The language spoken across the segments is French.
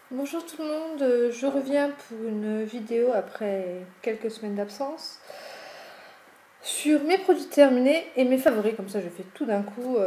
Bonjour tout le monde, je reviens pour une vidéo après quelques semaines d'absence sur mes produits terminés et mes favoris, comme ça je fais tout d'un coup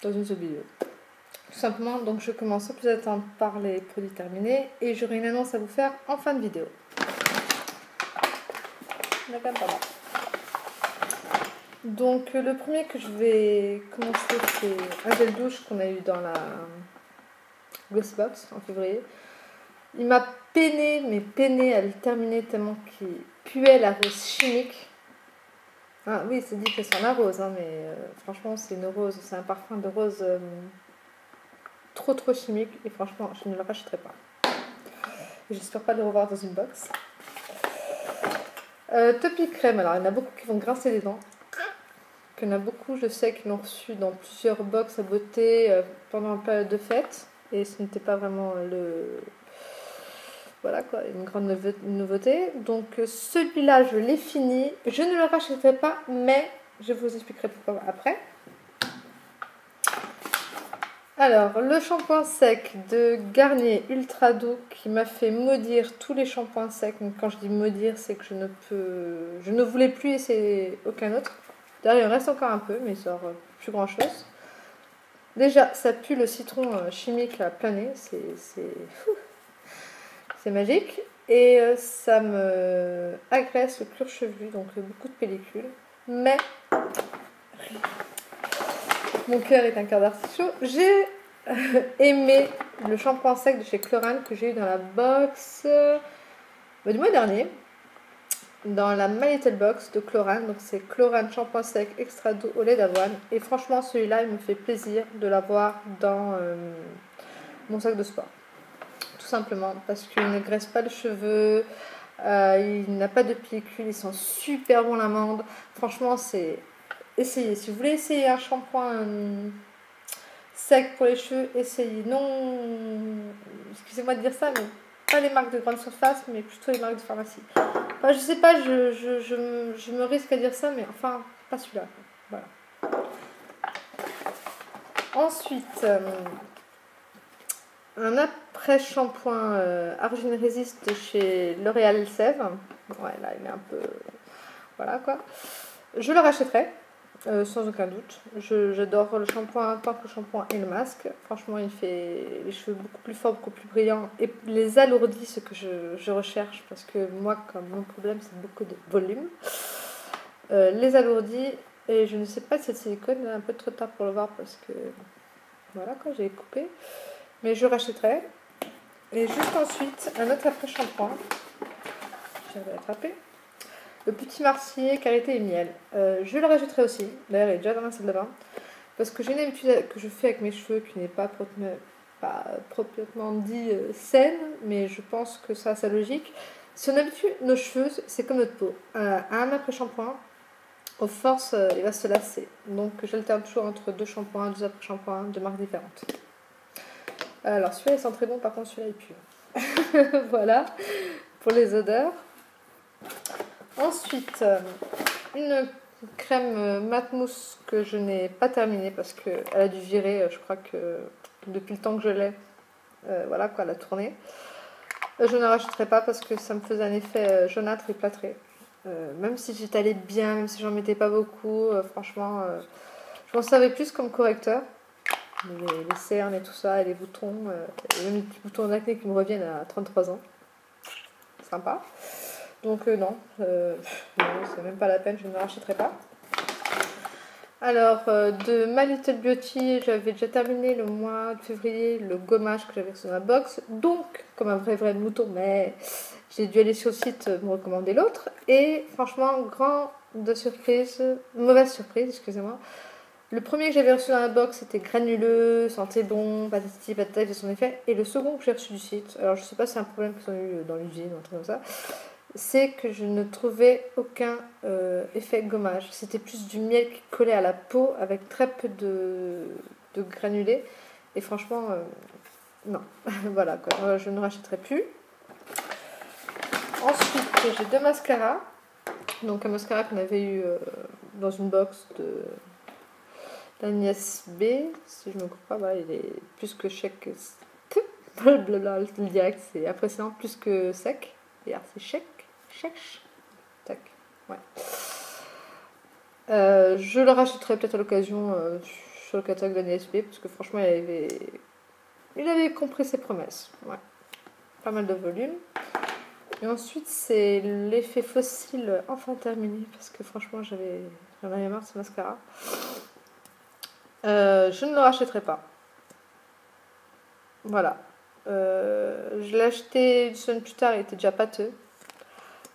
dans une seule vidéo. Tout simplement, donc je commence sans plus attendre par les produits terminés et j'aurai une annonce à vous faire en fin de vidéo. D'accord, pardon. Donc le premier que je vais commencer, c'est un gel douche qu'on a eu dans la Glossbox en février. Il m'a peiné, mais peiné à le terminer tellement qu'il puait la rose chimique. Ah oui, c'est dit que c'est un rose, hein, mais franchement, c'est une rose, c'est un parfum de rose trop chimique et franchement, je ne le rachèterai pas. J'espère pas le revoir dans une box. Topic crème, alors il y en a beaucoup qui vont grincer les dents. Il y en a beaucoup, je sais, qui l'ont reçu dans plusieurs box à beauté pendant la période de fête et ce n'était pas vraiment voilà quoi, une grande nouveauté. Donc celui-là, je l'ai fini. Je ne le rachèterai pas, mais je vous expliquerai pourquoi après. Alors, le shampoing sec de Garnier Ultra Doux qui m'a fait maudire tous les shampoings secs. Donc, quand je dis maudire, c'est que je ne voulais plus essayer aucun autre. D'ailleurs, il reste encore un peu, mais il sort plus grand chose. Déjà, ça pue le citron chimique à plein nez, c'est magique. Et ça me agresse le cuir chevelu, donc beaucoup de pellicule. Mais mon cœur est un cœur d'artichaut. J'ai aimé le shampoing sec de chez Chlorane que j'ai eu dans la box du mois dernier. Dans la My Little Box de Chlorane. Donc c'est Chlorane shampoing sec extra doux au lait d'avoine. Et franchement, celui-là, il me fait plaisir de l'avoir dans mon sac de sport. Tout simplement parce qu'il ne graisse pas les cheveux. Il n'a pas de pellicule, il sent super bon l'amande. Franchement, c'est essayez. Si vous voulez essayer un shampoing sec pour les cheveux, essayez. Non, excusez-moi de dire ça, mais pas les marques de grande surface, mais plutôt les marques de pharmacie. Enfin, je sais pas, je me risque à dire ça, mais enfin, pas celui-là. Voilà. Ensuite, un après-shampoing Argine Résiste chez L'Oréal Sève. Ouais, là, il est un peu. Voilà quoi. Je le rachèterai. Sans aucun doute. J'adore le shampoing tant que le shampoing et le masque. Franchement, il fait les cheveux beaucoup plus forts, beaucoup plus brillants et les alourdit, ce que je recherche parce que moi, comme mon problème, c'est beaucoup de volume. Les alourdit et je ne sais pas si cette silicone est un peu trop tard pour le voir parce que voilà quoi, j'ai coupé. Mais je rachèterai. Et juste ensuite, un autre après-shampoing. J'avais attrapé. Le petit Marseillais karité et miel. Je le rajouterai aussi. D'ailleurs, il est déjà dans la salle de bain. Parce que j'ai une habitude que je fais avec mes cheveux qui n'est pas proprement dit saine, mais je pense que ça a sa logique. Si on habitue nos cheveux, c'est comme notre peau. Un après-shampoing, aux forces, il va se lasser. Donc j'alterne toujours entre deux shampoings, deux après-shampoings, de marques différentes. Alors celui-là, il sent très bon, par contre celui-là, il pue. Voilà, pour les odeurs. Ensuite, une crème mat mousse que je n'ai pas terminée parce qu'elle a dû virer, je crois que depuis le temps que je l'ai, voilà quoi, elle a tourné. Je ne la rachèterai pas parce que ça me faisait un effet jaunâtre et plâtré. Même si j'étalais bien, même si j'en mettais pas beaucoup, franchement, je m'en servais plus comme correcteur. Les cernes et tout ça, et les boutons, et même les petits boutons d'acné qui me reviennent à 33 ans. Sympa. Donc non, c'est même pas la peine, je ne le rachèterai pas. Alors, de My Little Beauty, j'avais déjà terminé le mois de février le gommage que j'avais reçu dans la box. Donc, comme un vrai mouton, mais j'ai dû aller sur le site me recommander l'autre. Et franchement, mauvaise surprise, excusez-moi. Le premier que j'avais reçu dans la box, c'était granuleux, sentait bon, patati patata, de son effet. Et le second que j'ai reçu du site, alors je sais pas si c'est un problème qu'ils ont eu dans l'usine ou un truc comme ça, c'est que je ne trouvais aucun effet gommage. C'était plus du miel qui collait à la peau avec très peu de granulés. Et franchement, non. Voilà, quoi. Je ne rachèterai plus. Ensuite, j'ai deux mascaras. Donc un mascara qu'on avait eu dans une box de l'Agnès B. Si je ne me trompe pas, voilà, il est plus que chèque. Blablabla, le direct, c'est impressionnant, plus que sec. Regarde, c'est chèque, tac, ouais. Je le rachèterai peut-être à l'occasion sur le catalogue de l'ANSB, parce que franchement, il avait compris ses promesses. Ouais. Pas mal de volume. Et ensuite, c'est l'effet fossile enfin terminé, parce que franchement, j'en avais marre de ce mascara. Je ne le rachèterai pas. Voilà. Je l'ai acheté une semaine plus tard, il était déjà pâteux.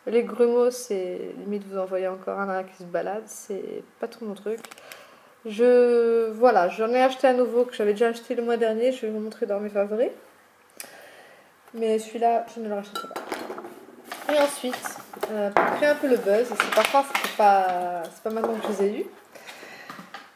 Les grumeaux, c'est limite vous envoyez encore un qui se balade, c'est pas trop mon truc. Voilà, j'en ai acheté un nouveau que j'avais déjà acheté le mois dernier, je vais vous montrer dans mes favoris. Mais celui-là, je ne le rachèterai pas. Et ensuite, pour créer un peu le buzz, et c'est pas maintenant que je les ai eus,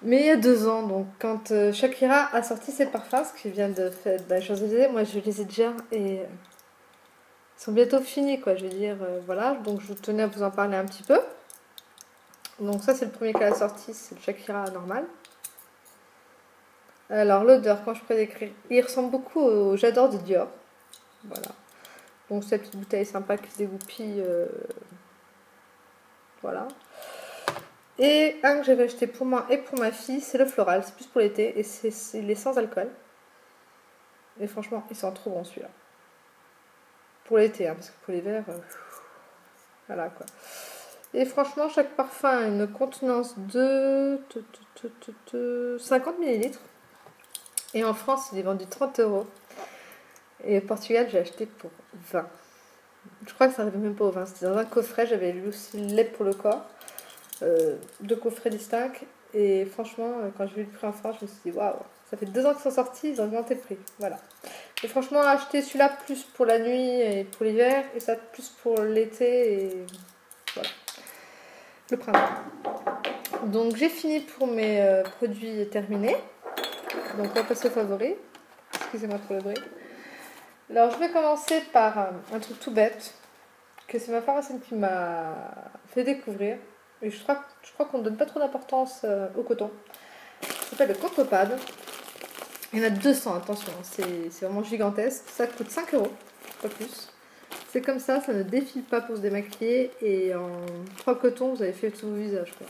mais il y a 2 ans, donc quand Shakira a sorti ses parfums, ce qui vient de faire dans les Champs-Élysées, moi je les ai déjà et ils sont bientôt finis, quoi. Je veux dire, voilà, donc je tenais à vous en parler un petit peu. Donc ça, c'est le premier qu'elle a sorti, c'est le Shakira normal. Alors l'odeur, quand je pourrais décrire, il ressemble beaucoup au J'adore de Dior. Voilà. Donc cette petite bouteille sympa qui se dégoupille. Voilà. Et un que j'avais acheté pour moi et pour ma fille, c'est le floral. C'est plus pour l'été et il est sans alcool. Et franchement, il sent trop bon celui-là. Pour l'été, hein, parce que pour l'hiver, voilà quoi. Et franchement, chaque parfum a une contenance de 50 ml. Et en France, il est vendu 30 €. Et au Portugal, j'ai acheté pour 20. Je crois que ça n'arrivait même pas au 20. C'était dans un coffret. J'avais lu aussi le lait pour le corps. 2 coffrets distincts. Et franchement, quand j'ai vu le prix en France, je me suis dit waouh, ça fait 2 ans qu'ils sont sortis, ils ont augmenté le prix. Voilà. Et franchement, acheter celui-là plus pour la nuit et pour l'hiver, et ça plus pour l'été et voilà. Le printemps. Donc j'ai fini pour mes produits terminés. Donc on va passer aux favoris. Excusez-moi pour le bruit. Alors je vais commencer par un truc tout bête que c'est ma pharmacienne qui m'a fait découvrir. Et je crois qu'on ne donne pas trop d'importance au coton. Ça s'appelle le Cotopad. Il y en a 200, attention, c'est vraiment gigantesque. Ça coûte 5 €, pas plus. C'est comme ça ne défile pas pour se démaquiller. Et en 3 cotons, vous avez fait tout vos visages, quoi.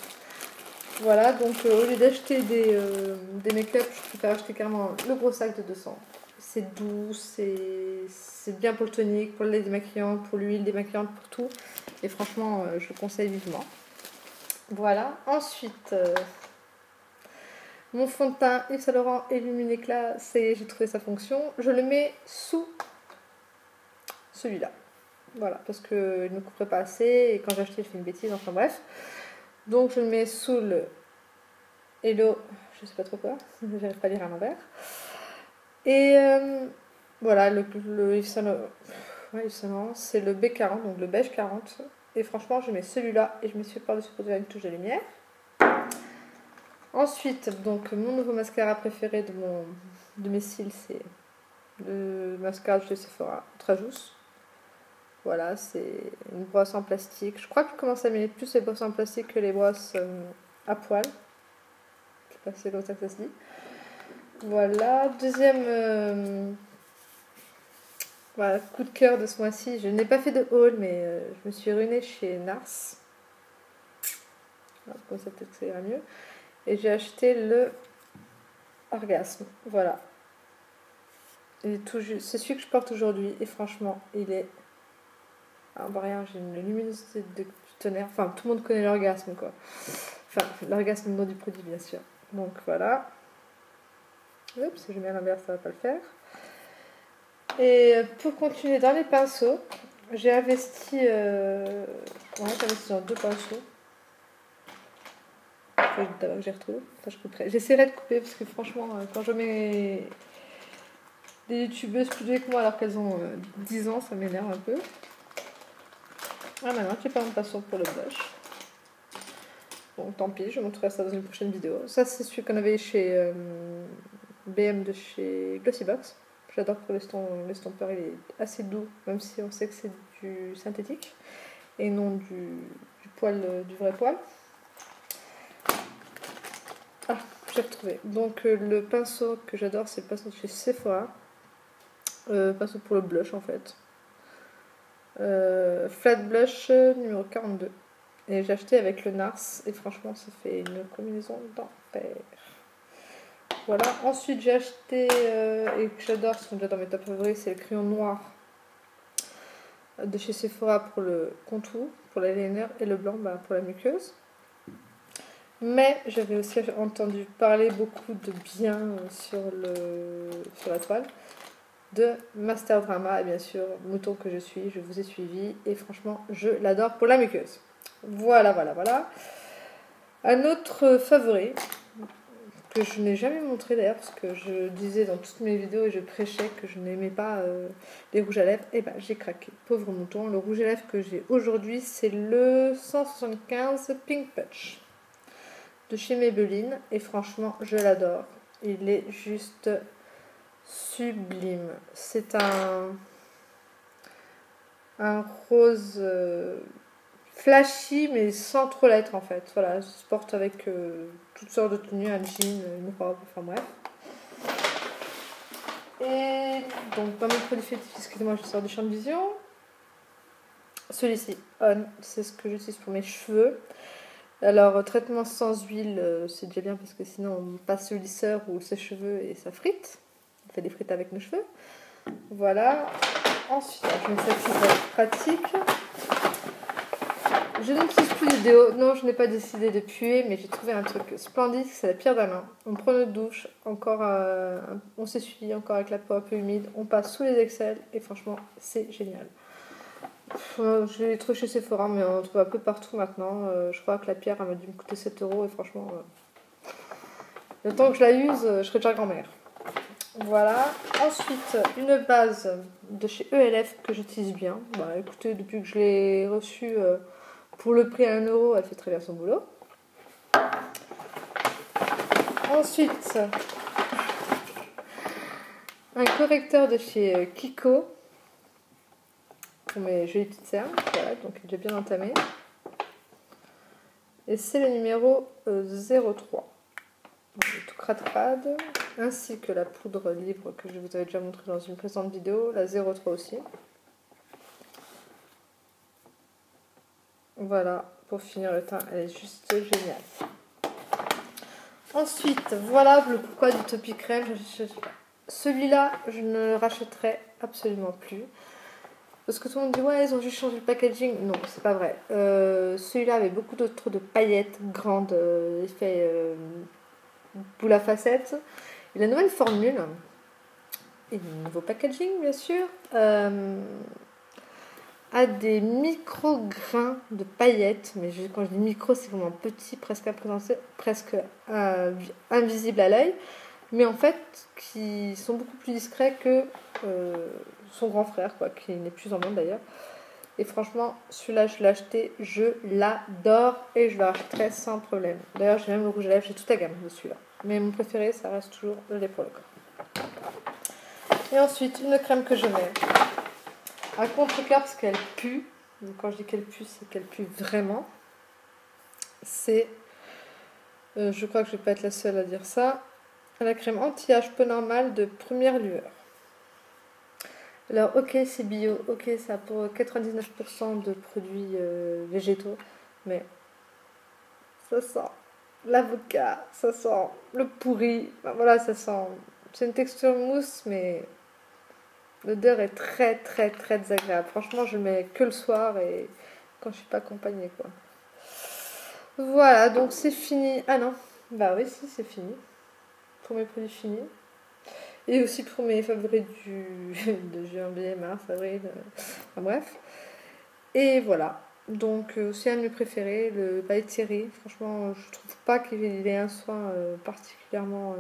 Voilà, donc au lieu d'acheter des make-up, je préfère acheter carrément le gros sac de 200. C'est doux, c'est bien pour le tonique, pour le lait démaquillant, pour l'huile démaquillante, pour tout. Et franchement, je le conseille vivement. Voilà, ensuite, mon fond de teint Yves Saint Laurent Illumine Éclat, j'ai trouvé sa fonction. Je le mets sous celui-là. Voilà, parce qu'il ne me couvrait pas assez et quand j'ai acheté, j'ai fait une bêtise, enfin bref. Donc je le mets sous le Hello, je sais pas trop quoi, j'arrive pas à lire à l'envers. Et voilà, le Yves Saint Laurent, c'est le B40, donc le beige 40. Et franchement, je mets celui-là et je me suis par-dessus pour donner une touche de lumière. Ensuite, donc mon nouveau mascara préféré de mes cils, c'est le mascara de chez Sephora, Ultrajousse. Voilà, c'est une brosse en plastique. Je crois que je commence à aimer plus les brosses en plastique que les brosses à poil. Je sais pas si c'est comme ça que ça se dit. Voilà, deuxième voilà, coup de cœur de ce mois-ci. Je n'ai pas fait de haul, mais je me suis ruinée chez Nars. Alors, comme ça, peut-être que ça ira mieux. Et j'ai acheté le Orgasme. Voilà. C'est celui que je porte aujourd'hui. Et franchement, il est... Ah, bah rien, j'ai une luminosité du tonnerre. Enfin, tout le monde connaît l'orgasme, quoi. Enfin, l'orgasme nom du produit, bien sûr. Donc, voilà. Oups, si je mets à l'inverse, ça va pas le faire. Et pour continuer dans les pinceaux, j'ai investi... j'ai investi dans 2 pinceaux. D'abord que j'ai retrouvé. Enfin, je couperai. J'essaierai de couper parce que franchement, quand je mets des youtubeuses plus douées que moi alors qu'elles ont 10 ans, ça m'énerve un peu. Ah, maintenant, j'ai pas mon pinceau pour le blush. Bon, tant pis, je montrerai ça dans une prochaine vidéo. Ça, c'est celui qu'on avait chez BM de chez Glossybox. J'adore pour l'estompeur, il est assez doux, même si on sait que c'est du synthétique et non du poil, du vrai poil. Ah, j'ai retrouvé. Donc le pinceau que j'adore, c'est le pinceau de chez Sephora. Parce que pour le blush en fait. Flat blush numéro 42. Et j'ai acheté avec le Nars et franchement ça fait une combinaison d'enfer. Voilà, ensuite j'ai acheté et que j'adore, ce sont déjà dans mes top favoris, c'est le crayon noir de chez Sephora pour le contour, pour l'eyeliner, et le blanc pour la muqueuse. Mais j'avais aussi entendu parler beaucoup de bien sur la toile de Master Drama, et bien sûr, mouton que je suis, je vous ai suivi, et franchement, je l'adore pour la muqueuse. Voilà, voilà, voilà. Un autre favori, que je n'ai jamais montré d'ailleurs, parce que je disais dans toutes mes vidéos et je prêchais que je n'aimais pas les rouges à lèvres, et ben j'ai craqué, pauvre mouton. Le rouge à lèvres que j'ai aujourd'hui, c'est le 175 Pink Touch de chez Maybelline, et franchement, je l'adore. Il est juste sublime. C'est un rose flashy, mais sans trop l'être en fait. Voilà, je porte avec toutes sortes de tenues, un jean, une robe, enfin bref. Et donc, dans mes produits fétiches, excusez-moi, je sors du champ de vision. Celui-ci, On, c'est ce que j'utilise pour mes cheveux. Alors, traitement sans huile, c'est déjà bien parce que sinon on passe le lisseur ou le sèche-cheveux et ça frite. On fait des frites avec nos cheveux. Voilà. Ensuite, je mets ça qui va être pratique. Je n'utilise plus de déo. Non, je n'ai pas décidé de puer, mais j'ai trouvé un truc splendide, c'est la pierre d'Alain. On prend notre douche, encore, on s'essuie encore avec la peau un peu humide, on passe sous les aisselles et franchement, c'est génial. Je l'ai trouvé chez Sephora, mais on en trouve un peu partout maintenant. Je crois que la pierre, elle m'a dû me coûter 7 € et franchement, le temps que je la use, je serai déjà grand-mère. Voilà. Ensuite, une base de chez ELF que j'utilise bien. Bah, écoutez, depuis que je l'ai reçue pour le prix à 1 €, elle fait très bien son boulot. Ensuite, un correcteur de chez Kiko pour mes jolies petites cernes. Voilà, donc il est déjà bien entamé. Et c'est le numéro 03. Tout crade, ainsi que la poudre libre que je vous avais déjà montré dans une précédente vidéo, la 03 aussi. Voilà, pour finir le teint, elle est juste géniale. Ensuite, voilà le pourquoi du Topi Crème. Celui-là, je ne le rachèterai absolument plus. Parce que tout le monde dit, ouais, ils ont juste changé le packaging. Non, c'est pas vrai. Celui-là avait beaucoup d'autres de paillettes grandes, effet boule à facettes. Et la nouvelle formule, et le nouveau packaging, bien sûr, a des micro-grains de paillettes, mais quand je dis micro, c'est vraiment petit, presque invisible à l'œil, mais en fait, qui sont beaucoup plus discrets que son grand frère, quoi, qui n'est plus en monde d'ailleurs. Et franchement, celui-là, je l'ai acheté, je l'adore et je le rachèterai sans problème. D'ailleurs, j'ai même le rouge à lèvres, j'ai toute la gamme de celui-là. Mais mon préféré, ça reste toujours le lait pour le corps. Et ensuite, une crème que je mets à contre-cœur parce qu'elle pue. Donc, quand je dis qu'elle pue, c'est qu'elle pue vraiment. C'est, je crois que je ne vais pas être la seule à dire ça, la crème anti-âge peau normale de Première Lueur. Alors, ok, c'est bio, ok, ça a pour 99% de produits végétaux, mais ça sent l'avocat, ça sent le pourri, enfin, voilà, ça sent, c'est une texture mousse, mais l'odeur est très très très désagréable. Franchement, je le mets que le soir et quand je suis pas accompagnée, quoi. Voilà, donc c'est fini. Ah non, bah oui, si, c'est fini. Pour mes produits finis. Et aussi pour mes favoris de janvier, mars, avril, enfin bref. Et voilà. Donc c'est un de mes préférés, le By Thierry. Franchement, je trouve pas qu'il ait un soin particulièrement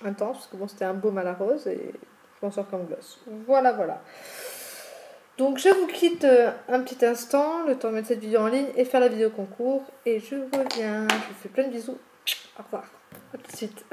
intense, parce que bon, c'était un baume à la rose et je m'en sors comme gloss. Voilà, voilà. Donc je vous quitte un petit instant, le temps de mettre cette vidéo en ligne et faire la vidéo concours. Et je reviens. Je vous fais plein de bisous. Au revoir. À tout de suite.